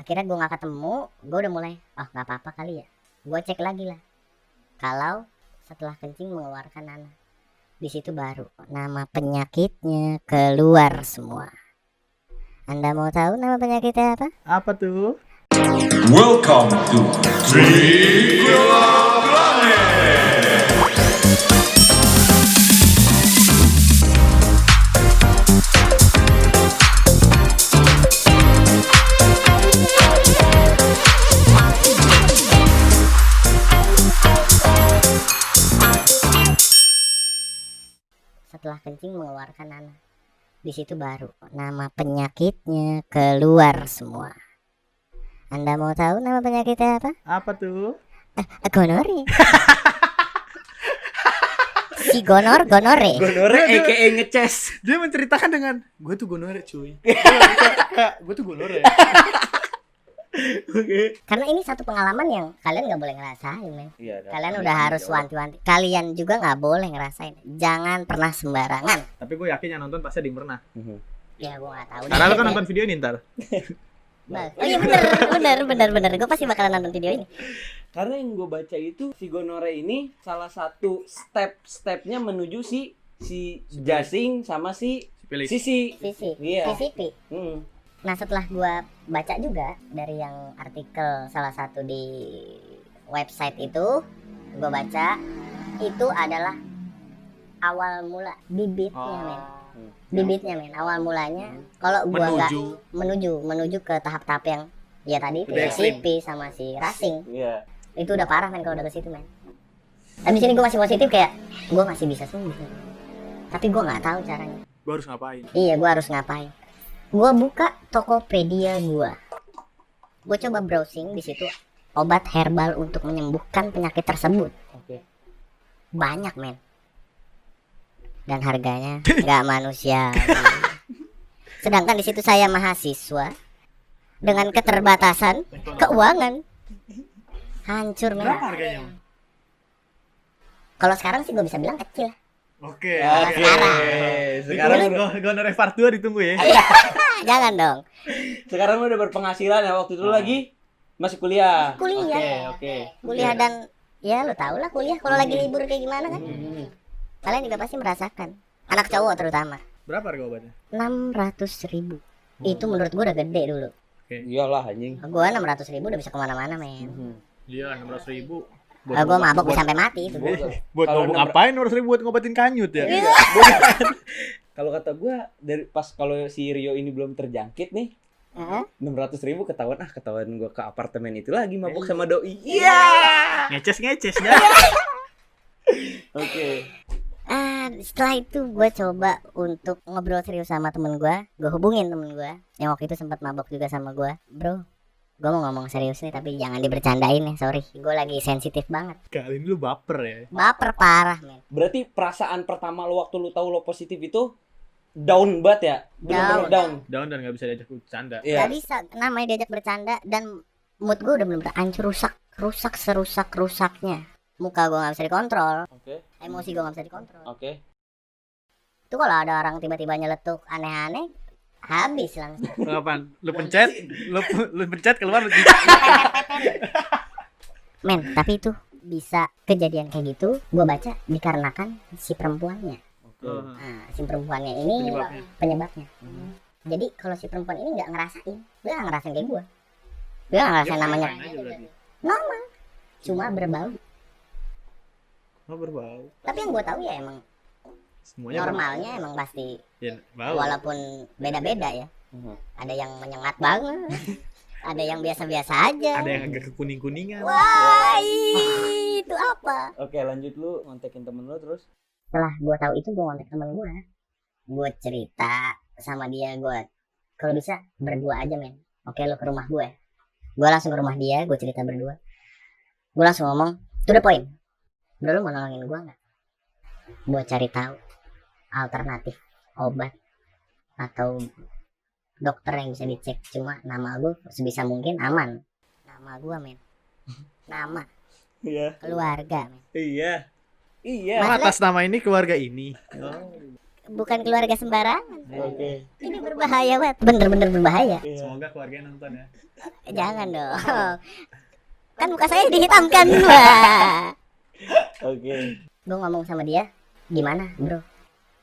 Akhirnya gue nggak ketemu, gue udah mulai, oh nggak apa-apa kali ya. Gue cek lagi lah. Kalau setelah kencing mengeluarkan nanah, di situ baru nama penyakitnya keluar semua. Anda mau tahu nama penyakitnya apa? Apa tuh? Welcome to Trivia Planet. Setelah kencing mengeluarkan nanah, di situ baru nama penyakitnya keluar semua. Anda mau tahu nama penyakitnya apa? Apa tuh? Gonore. Si gonore. Gonore aka ngeces. Dia menceritakan dengan gue tuh gonore cuy. Gue tuh gonore. Oke. Karena ini satu pengalaman yang kalian nggak boleh ngerasain, men. Iya. Kalian udah harus wanti-wanti. Kalian juga nggak boleh ngerasain. Jangan pernah sembarangan. Tapi gue yakin yang nonton pasti ada yang pernah. Ya gue nggak tahu. Karena lo kan nonton video ini ntar. Oh iya bener. Gue pasti bakalan nonton video ini. Karena yang gue baca itu si gonore ini salah satu step-stepnya menuju si jasing sama si Pilih. sisi. Iya. CCP. Nah setelah gua baca juga dari yang artikel salah satu di website itu, gua baca itu adalah awal mula bibitnya, men. Awal mulanya kalau gua nggak menuju ke tahap-tahap yang ya tadi itu Udah CCP sama si racing. Iya. Itu udah parah, men, kalau udah ke situ, men. Tapi di sini gua masih positif, kayak gua masih bisa sembuh, men. Tapi gua nggak tahu caranya. Gue harus ngapain? Iya, gue harus ngapain? Gue buka Tokopedia gue. Gue coba browsing di situ obat herbal untuk menyembuhkan penyakit tersebut. Oke. Banyak, men. Dan harganya nggak manusiawi. Sedangkan di situ saya mahasiswa dengan keterbatasan keuangan. Hancur, men. Berapa harganya? Kalau sekarang sih gue bisa bilang kecil. Oke. Sekarang Gonore part 2 ditunggu ya. Jangan dong. sekarang lu udah berpenghasilan ya, waktu itu lagi masih kuliah. Kuliah. Oke. Kuliah dan ya lo tau lah kuliah kalau lagi libur kayak gimana kan. Kalian juga pasti merasakan. Anak cowok terutama. Berapa harga obatnya? 600.000. Itu menurut gue udah gede dulu. Iyalah anjing. Gue 600.000 udah bisa kemana-mana, men. Iya 600.000. Gue mabok bisa sampai mati itu. Buat Kalau ngapain 600.000 buat ngobatin kanyut ya? Kalau kata gua dari pas kalau si Rio ini belum terjangkit nih, 600.000 ketahuan gua ke apartemen itu lagi mabuk sama doi. Iya. Ngeces ya. Oke. Setelah itu gue coba untuk ngobrol serius sama temen gue. Gue hubungin temen gue yang waktu itu sempat mabok juga sama gue. Bro, gue mau ngomong serius nih tapi jangan dibercandain ya, sorry. Gue lagi sensitif banget. Kali ini lu baper ya. Baper parah, men. Berarti perasaan pertama lo waktu lu tahu lo positif itu down banget ya? Bener-bener down. Down dan gak bisa diajak bercanda. Iya. Gak bisa namanya diajak bercanda dan mood gue udah bener-bener hancur, rusak serusak-rusaknya. Muka gue gak bisa dikontrol, Oke. emosi gue gak bisa dikontrol. Oke. Itu kalau ada orang tiba-tiba nyeletuk aneh-aneh, habis langsung. Kapan? Lu pencet, lu pencet keluar lu Men, tapi itu bisa kejadian kayak gitu gue baca dikarenakan si perempuannya. Oke. Nah, si perempuannya ini penyebabnya. Jadi kalau si perempuan ini nggak ngerasain, dia nggak ngerasain kayak gue. Dia nggak ngerasain namanya normal, cuma berbau. Oh, berbau. Tapi yang gue tahu ya emang Semuanya normalnya emang pasti, ya, bau. walaupun beda-beda ya. Ada yang menyengat banget, ada yang biasa-biasa aja. Ada yang agak kekuning-kuningan. Wah, itu apa? Oke, lanjut lu ngontekin temen lu terus. Setelah gue tahu itu gue kontak temen gue cerita sama dia, gue kalau bisa berdua aja, men. Oke, lo ke rumah gue. Gue langsung ke rumah dia, gue cerita berdua. Gue langsung ngomong, to the point. Bro, lo mau nolongin gue nggak? Buat cari tahu alternatif obat atau dokter yang bisa dicek. Cuma nama gue sebisa mungkin aman. Nama gue, men. Nama. Iya. Keluarga, men. Iya. Oh, atas nama ini keluarga ini. bukan keluarga sembarangan. Oke. Ini berbahaya banget, bener-bener berbahaya. Semoga keluarganya nonton ya. Jangan dong. Kan muka saya dihitamkan. Wah. Oke. Gue ngomong sama dia, gimana bro,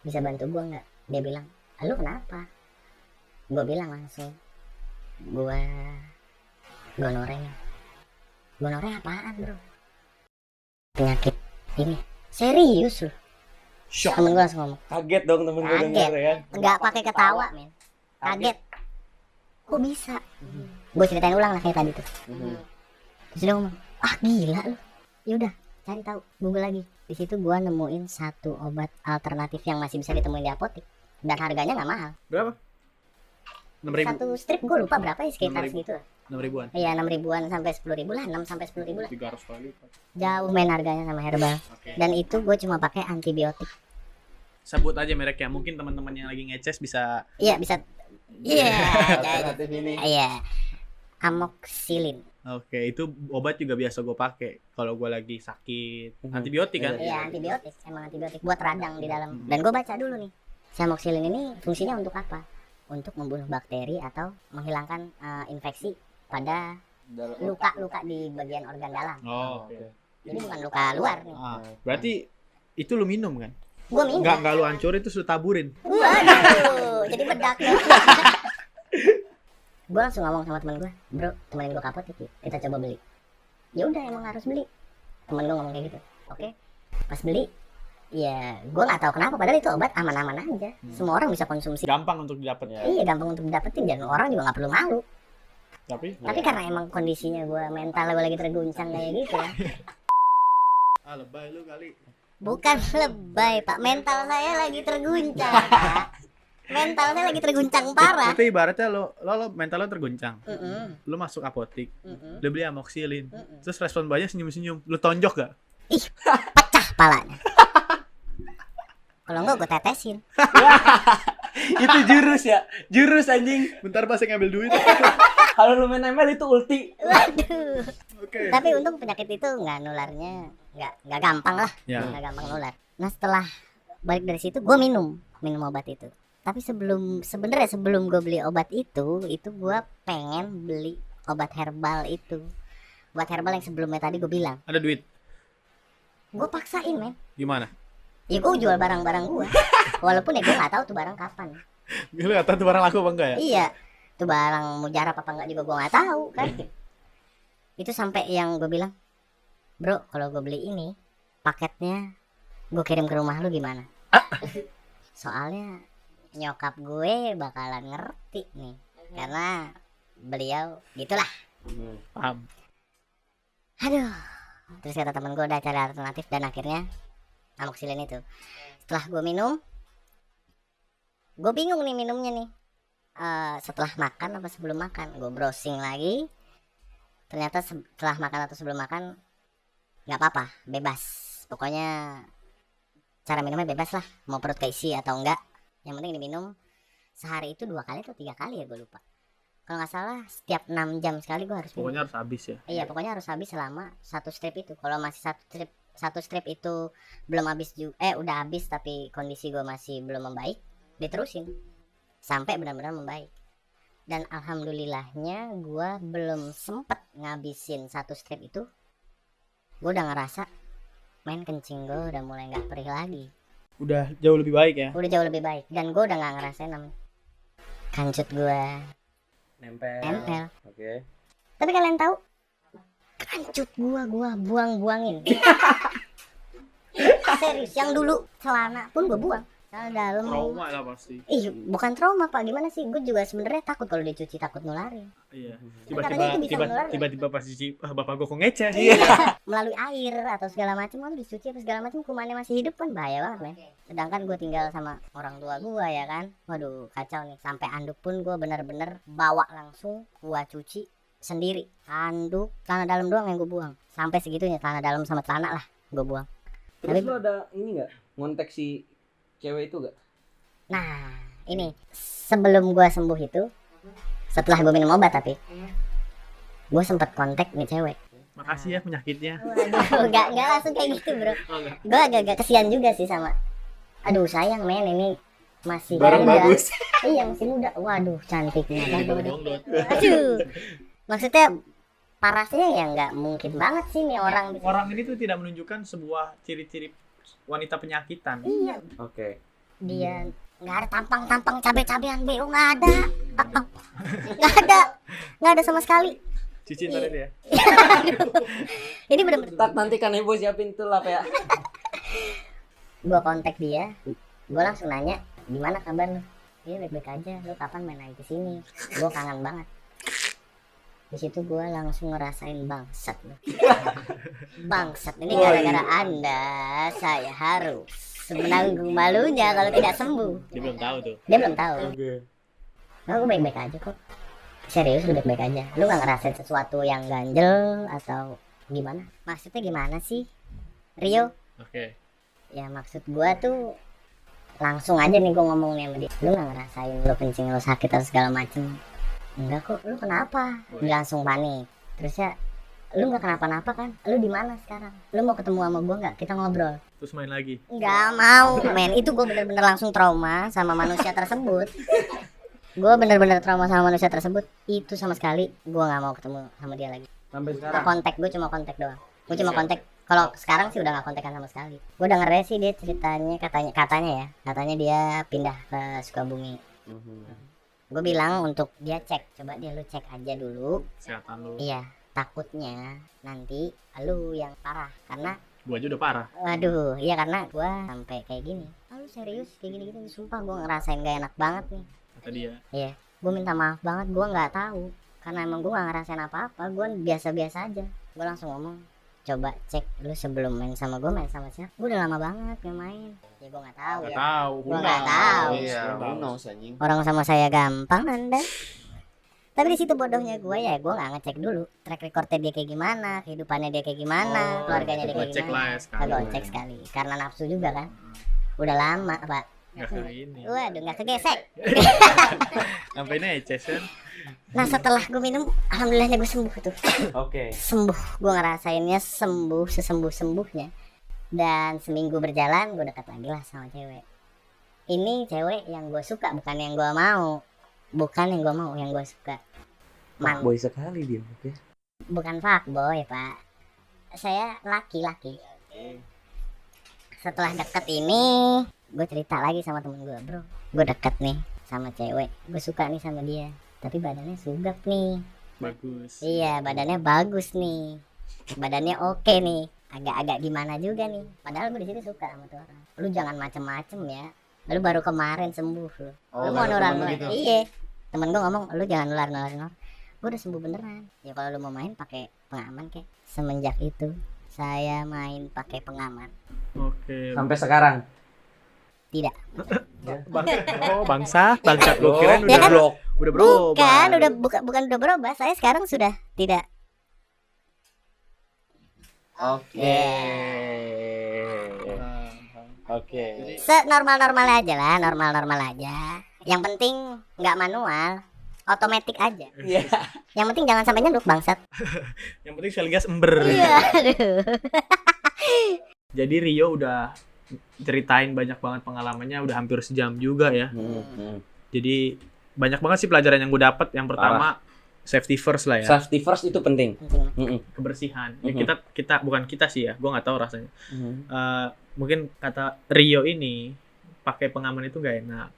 bisa bantu gue nggak? Dia bilang, lu kenapa? Gue bilang langsung, gue gonorrhea. Gonorrhea apaan bro? Penyakit ini serius loh. Shock. Temen gue langsung ngomong, Kaget dong temen gue Kaget. denger ya. nggak pakai ketawa men, kaget. Kok bisa? Gue ceritain ulang lah kayak tadi tuh. Terus dia ngomong, gila lu. Yaudah, cari tahu, Google lagi. Di situ gua nemuin satu obat alternatif yang masih bisa ditemuin di apotek dan harganya nggak mahal. Berapa? 6.000. Satu strip gua lupa berapa ya, sekitar 6.000. segitu lah. 6.000-an. Iya 6.000-an sampai 10.000 lah, 6 sampai 10.000 lah. 300 kali. Jauh main harganya sama herbal. Oke. Dan itu gue cuma pakai antibiotik. Sebut aja mereknya. Mungkin teman-teman yang lagi ngeces bisa. Iya bisa. Iya. Alternatif ini. Iya. Amoxicillin. Oke, itu obat juga biasa gue pakai kalau gue lagi sakit. Antibiotik kan? Iya antibiotik, emang antibiotik buat radang di dalam. Dan gue baca dulu nih, si amoxicillin ini fungsinya untuk apa? Untuk membunuh bakteri atau menghilangkan infeksi pada luka-luka di bagian organ dalam. Oh, oke. Jadi bukan luka luar nih. Berarti itu lu minum kan? Gue minum. Enggak lu hancurin terus lu taburin. Waduh, jadi bedak dong. Gue langsung ngomong sama temen gue, bro, temenin gue ke apotek yuk, kita coba beli. Ya udah emang harus beli. Temen gue ngomong kayak gitu. Oke. Pas beli, ya gue nggak tahu kenapa, padahal itu obat aman-aman aja. Semua orang bisa konsumsi. Gampang untuk didapat. Iya gampang untuk didapetin dan orang juga nggak perlu malu. Tapi Karena emang kondisinya gue mental gue lagi terguncang kayak gitu ya. lebay lu kali. Bukan lebay pak, mental saya lagi terguncang pak. Mental saya lagi terguncang parah. Itu ibaratnya lo mental lo terguncang. Mm-mm. Lu masuk apotik, Mm-mm. lu beli amoxicillin. Terus respon banyak senyum-senyum. Lu tonjok gak? Ih, pecah palanya. Kalau enggak gue tetesin. Itu jurus ya. Jurus anjing. Bentar pas saya ngambil duit. Kalau lu main ML itu ulti. Waduh. Oke. Tapi untung penyakit itu nggak nularnya, nggak gampang lah, Ya. nggak gampang nular. Nah setelah balik dari situ, gue minum obat itu. Tapi sebenarnya sebelum gue beli obat itu gue pengen beli obat herbal itu. Obat herbal yang sebelumnya tadi gue bilang. Ada duit. Gue paksain men. Gimana? Ya gue jual barang-barang gue. Walaupun ya gue nggak tahu tuh barang kapan. Lu gak tahu tuh barang laku apa enggak ya? Iya. Tuh barang mujarab apa enggak juga gue nggak tahu kan. Itu sampai yang gue bilang, bro kalau gue beli ini paketnya gue kirim ke rumah lu gimana? Soalnya nyokap gue bakalan ngerti nih karena beliau gitulah. Paham. Aduh. Terus kata temen gue udah cari alternatif dan akhirnya amoxicillin itu. Setelah gue minum, gue bingung nih minumnya nih. Setelah makan apa sebelum makan? Gue browsing lagi. Ternyata setelah makan atau sebelum makan nggak apa-apa, bebas. Pokoknya cara minumnya bebas lah. Mau perut keisi atau enggak. Yang penting diminum sehari itu 2 kali atau 3 kali ya gue lupa. Kalau nggak salah setiap 6 jam sekali gue harus minum. Pokoknya harus habis ya. Iya pokoknya harus habis selama 1 strip itu. Kalau masih satu strip itu belum habis juga, udah habis tapi kondisi gue masih belum membaik, diterusin sampai benar-benar membaik. Dan alhamdulillahnya gue belum sempet ngabisin 1 strip itu, gue udah ngerasa main kencing gue udah mulai nggak perih lagi. Udah jauh lebih baik ya. Udah jauh lebih baik dan gue udah nggak ngerasain namanya kancut gue nempel. Oke. Tapi kalian tahu kancut gua buang-buangin. Serius, yang dulu celana pun gua buang. Celana dalam. Trauma lah pasti. Ih, bukan trauma Pak, gimana sih? Gue juga sebenarnya takut kalau dicuci, takut nularin. Iya. Katanya itu bisa menular. Tiba-tiba pas cuci, bapak gua kok ngeces. Melalui air atau segala macam, kalau dicuci atau segala macam kumannya masih hidup kan bahaya banget, men. Sedangkan gue tinggal sama orang tua gue ya kan. Waduh, kacau nih. Sampai anduk pun gue bener-bener bawa langsung gue cuci sendiri. Anduk, celana dalam doang yang gue buang. Sampai segitunya, celana dalam sama celana lah gue buang. Terus Tapi- lu ada ini nggak ngontek si cewek itu gak? Nah, ini sebelum gue sembuh itu, setelah gue minum obat tapi gue sempet kontak nih cewek. Makasih ya penyakitnya. Waduh, nggak langsung kayak gitu bro. Gue agak-agak kesian juga sih sama Aduh sayang men, ini masih Barang muda. bagus. Iya masih muda. Waduh cantiknya kan. Dong, Dot. Aduh. Maksudnya parasnya ya nggak mungkin banget sih nih orang. Orang ini tuh tidak menunjukkan sebuah ciri-ciri wanita penyakitan. Iya. Oke. Dia nggak ada tampang cabe-cabean beo, nggak ada. Nggak ada sama sekali. Cici ntar ya. Ini bener-bener Tat nanti kan Ibu siapin tuh lah ya. gue kontak dia, gue langsung nanya gimana kabar lu? Iya baik-baik aja, lu kapan main lagi kesini? Gue kangen banget. Di situ gue langsung ngerasain bangsat lu. Bangsat ini gara-gara anda saya harus menanggung malunya kalau tidak sembuh. Dia belum tahu tuh. Dia belum tahu. Oke. Nah, gue baik-baik aja kok. Serius lu baik-baik aja. Lu gak ngerasain sesuatu yang ganjel atau gimana? Maksudnya gimana sih, Rio? Oke. Ya maksud gua tuh langsung aja nih gua ngomongnya sama dia. Lu gak ngerasain lu kencing lu sakit atau segala macem? Enggak kok. Lu kenapa? Dia langsung panik. Terus ya, lu gak kenapa-napa kan? Lu di mana sekarang? Lu mau ketemu sama gua nggak? Kita ngobrol. Terus main lagi. Nggak mau, men. Itu gua bener-bener langsung trauma sama manusia tersebut. Gua bener-bener trauma sama manusia tersebut. Itu sama sekali gua nggak mau ketemu sama dia lagi. Sampai Nah, sekarang. kontak gue cuma kontak doang. Gue cuma kontak. Kalau sekarang sih udah nggak kontekan sama sekali. Gue dengernya sih dia ceritanya katanya dia pindah ke Sukabumi. Gue bilang untuk dia cek, coba dia lu cek aja dulu. Kesehatan lu. Iya, takutnya nanti lu yang parah karena Gua aja udah parah. waduh, iya karena gue sampai kayak gini. Ah, lu serius kayak gini-gini, sumpah gue ngerasain gak enak banget nih. Kata dia. Iya, gue minta maaf banget, gue nggak tahu karena emang gue nggak ngerasain apa-apa, gue biasa-biasa aja. Gue langsung ngomong, coba cek lu sebelum main sama gue main sama siapa? Gue udah lama banget gak main. Ya gue nggak tahu Gak ya. tahu. Gua nggak tahu. Iya, bonus anjing. Orang sama saya gampang anda. Tapi di situ bodohnya gue ya, gue nggak ngecek dulu track recordnya dia kayak gimana, kehidupannya dia kayak gimana, keluarganya dia Gua kayak cek gimana. lah ya sekali. Kagak cek sekali, karena nafsu juga kan. Udah lama pak. Gak kayak ini. Waduh nggak kegesek. Sampai ini kan. Nah setelah gue minum, alhamdulillahnya gue sembuh tuh. Oke. Sembuh, gue ngerasainnya sembuh sesembuh-sembuhnya. Dan seminggu berjalan gue dekat lagi lah sama cewek. Ini cewek yang gue suka, bukan yang gue mau. Bukan yang gue mau, yang gue suka. Boy sekali dia. Oke. Bukan fuckboy pak. Saya laki-laki. Setelah deket ini, gue cerita lagi sama temen gue, bro. Gue deket nih sama cewek, gue suka nih sama dia. Tapi badannya sugap nih. Bagus. Iya, badannya bagus nih. Badannya oke nih. Agak-agak gimana juga nih. Padahal gue di sini suka sama tuh orang. Lu jangan macem-macem ya. Lu baru kemarin sembuh lu. Lu mau nular gitu. Iya. Temen gue ngomong, lu jangan nular. Gue udah sembuh beneran. Ya kalau lu mau main pakai pengaman kek. Semenjak itu saya main pakai pengaman. Oke. Sampai sekarang. Tidak. Bangsat lu kirain Ya kan? udah berubah. Bukan udah berubah. Saya sekarang sudah tidak. Oke. Oke. Normal aja lah, normal aja. Yang penting nggak manual, otomatis aja. Iya. Yang penting jangan sampai nyenduk bangsat. Yang penting sel gas ember. Iya, aduh. Jadi Rio udah ceritain banyak banget pengalamannya, udah hampir sejam juga ya. Jadi banyak banget sih pelajaran yang gue dapat. Yang pertama safety first lah ya. Safety first itu penting. Penting. Kebersihan. Ya, Mhm. kita bukan kita sih ya. Gue nggak tahu rasanya. Mungkin kata Rio ini pakai pengaman itu nggak enak.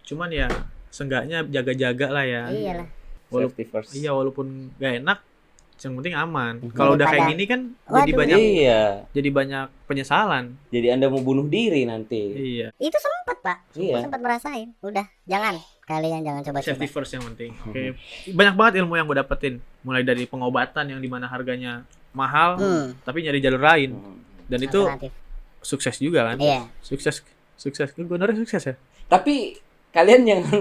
Cuman ya seenggaknya jaga-jaga lah ya. Iyalah. Safety first. Iya walaupun nggak enak, yang penting aman. Kalau udah kayak gini kan jadi Waduh. banyak Iya. jadi banyak penyesalan. Jadi Anda mau bunuh diri nanti. Iya. Itu sempet pak. Iya. Sempet merasain. Udah, jangan. Kalian jangan coba-coba. Safety first yang penting. Oke. Banyak banget ilmu yang gue dapetin. Mulai dari pengobatan yang dimana harganya mahal, tapi nyari jalur lain. Dan itu Alternatif. sukses juga kan? Iya. Sukses. Gue sukses ya. Tapi kalian jangan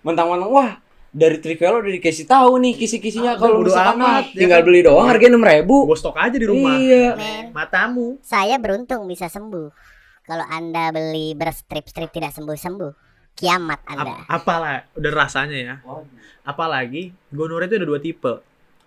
mentang-mentang wah dari Trivelo udah dikasih tahu nih kisi-kisinya kalau bodo misalkan amat, ya tinggal kan? beli doang harganya 6.000. Gue stok aja di rumah. Iya. Men, Matamu. saya beruntung bisa sembuh. Kalau anda beli berstrip-strip tidak sembuh-sembuh, kiamat anda. Apalah udah rasanya ya. Apalagi gonorrhea itu ada dua tipe.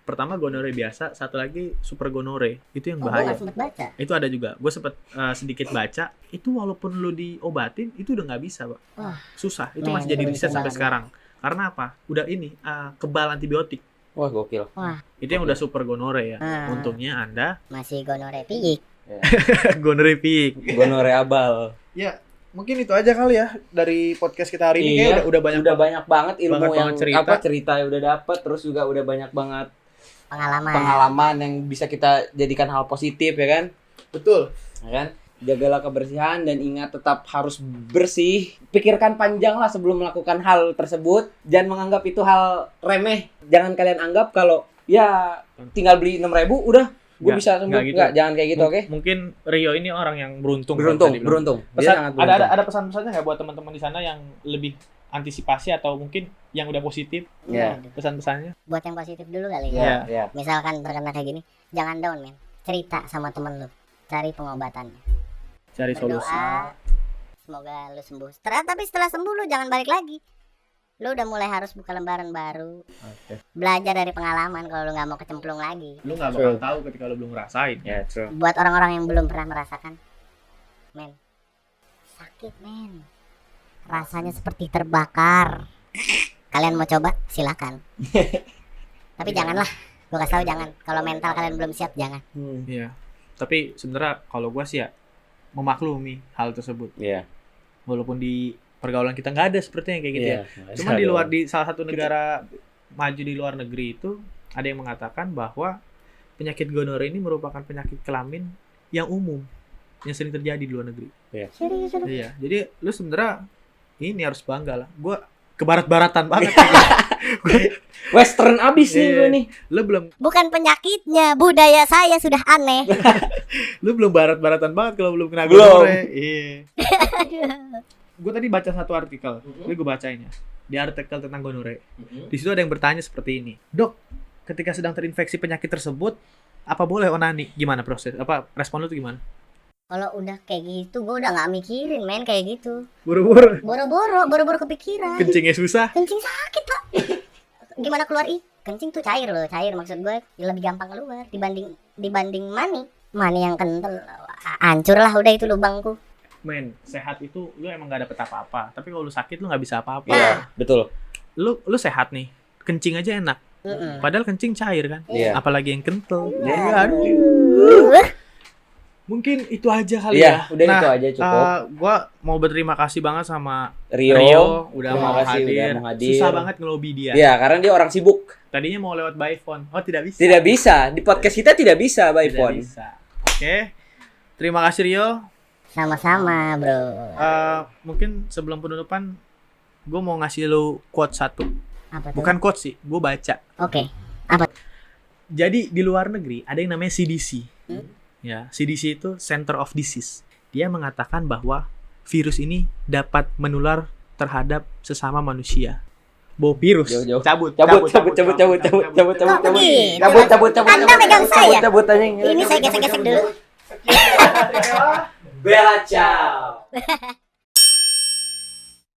Pertama gonore biasa, satu lagi super gonore. Itu yang Gue bahaya. nggak sempet baca. Itu ada juga. Gue sempet sedikit baca. Itu walaupun lu diobatin, itu udah nggak bisa, Pak. Wah. Susah. Itu Men, masih jadi riset beruntung sampai banget. sekarang. Karena apa? Udah ini kebal antibiotik. Wah, gokil. Itu yang udah super gonore ya. Ah. Untungnya Anda Masih gonore piyik. gonore peak. Gonore abal. Ya, mungkin itu aja kali ya dari podcast kita hari ini. Iya, Kayak udah banyak udah banyak banget ilmu banget yang cerita. cerita yang udah dapet, terus juga udah banyak banget Pengalaman. pengalaman yang bisa kita jadikan hal positif ya kan? Betul. Ya kan? Jagalah kebersihan dan ingat tetap harus bersih. Pikirkan panjang lah sebelum melakukan hal tersebut. Jangan menganggap itu hal remeh. Jangan kalian anggap kalau ya tinggal beli 6.000 udah gue Nggak, bisa sembuh. nggak gitu. Nggak, jangan kayak gitu, oke? Mungkin Rio ini orang yang beruntung. Beruntung, kalau tadi bilang. beruntung. Dia Pesan, sangat beruntung. ada pesan-pesannya nggak buat teman-teman di sana yang lebih antisipasi atau mungkin yang udah positif Ya. pesan-pesannya? Buat yang positif dulu kali Iya. ya. Ya. Misalkan terkena kayak gini, jangan down men. Cerita sama temen lu, cari pengobatannya. Cari solusi. Berdoa, semoga lu sembuh. Tapi setelah sembuh lu jangan balik lagi. Lu udah mulai harus buka lembaran baru. Belajar dari pengalaman kalau lu nggak mau kecemplung lagi. Lu nggak bakal tahu ketika lu belum ngerasain. Ya, true. Buat orang-orang yang belum pernah merasakan, men, sakit men. Rasanya seperti terbakar. Kalian mau coba? Silakan. Tapi janganlah. Gue kasih tahu jangan. Kalau mental kalian belum siap, jangan. Iya. Tapi sebenarnya kalau gua sih ya memaklumi hal tersebut. Iya. Walaupun di pergaulan kita nggak ada sepertinya kayak gitu ya. Iya. Cuman di luar, di salah satu negara maju di luar negeri itu ada yang mengatakan bahwa penyakit gonore ini merupakan penyakit kelamin yang umum yang sering terjadi di luar negeri. Serius lu? Iya. Jadi lu sebenarnya ini harus bangga lah. Gua kebarat-baratan banget. Western abis nih Iya. gue nih. Lu belum Bukan penyakitnya, budaya saya sudah aneh. barat-baratan banget kalau belum kena Belum. gonore. Iya. Gue tadi baca satu artikel, jadi gue bacain ya. Di artikel tentang gonore. Di situ ada yang bertanya seperti ini. Dok, ketika sedang terinfeksi penyakit tersebut, apa boleh onani? Gimana proses? Apa respon lu tuh gimana? Kalau udah kayak gitu, gue udah nggak mikirin men kayak gitu. Buru-buru. Boro-boro kepikiran. Kencingnya susah. Kencing sakit pak. Gimana keluar kencing tuh cair loh, cair maksud gue lebih gampang keluar dibanding mani yang kental. Hancur lah udah itu lubangku. Men, sehat itu lu emang gak dapet apa-apa. Tapi kalau lu sakit lu gak bisa apa-apa. Iya, betul. Lu sehat nih, kencing aja enak. Padahal kencing cair kan. Iya. Apalagi yang kental. Iya. Mungkin itu aja kali Iya, ya. udah itu aja cukup. Gua mau berterima kasih banget sama Rio, udah terima mau kasih hadir. udah mau hadir. Susah banget ngelobi dia. Iya, karena dia orang sibuk. Tadinya mau lewat by phone. Oh, tidak bisa. Tidak bisa. Di podcast kita tidak bisa by Tidak phone. bisa. Oke. Terima kasih Rio. Sama-sama bro. Mungkin sebelum penutupan gue mau ngasih lu quote satu. Apa tuh? Bukan quote sih, gue baca. Oke. Jadi di luar negeri ada yang namanya CDC. Ya, CDC itu Center of Disease. Dia mengatakan bahwa virus ini dapat menular terhadap sesama manusia. Bawa virus. Jauh-jauh. Cabut. Cabut. Kok begitu? Anda megang saya. Cabut anjing. Ini saya gesek-gesek dulu. Bella ciao.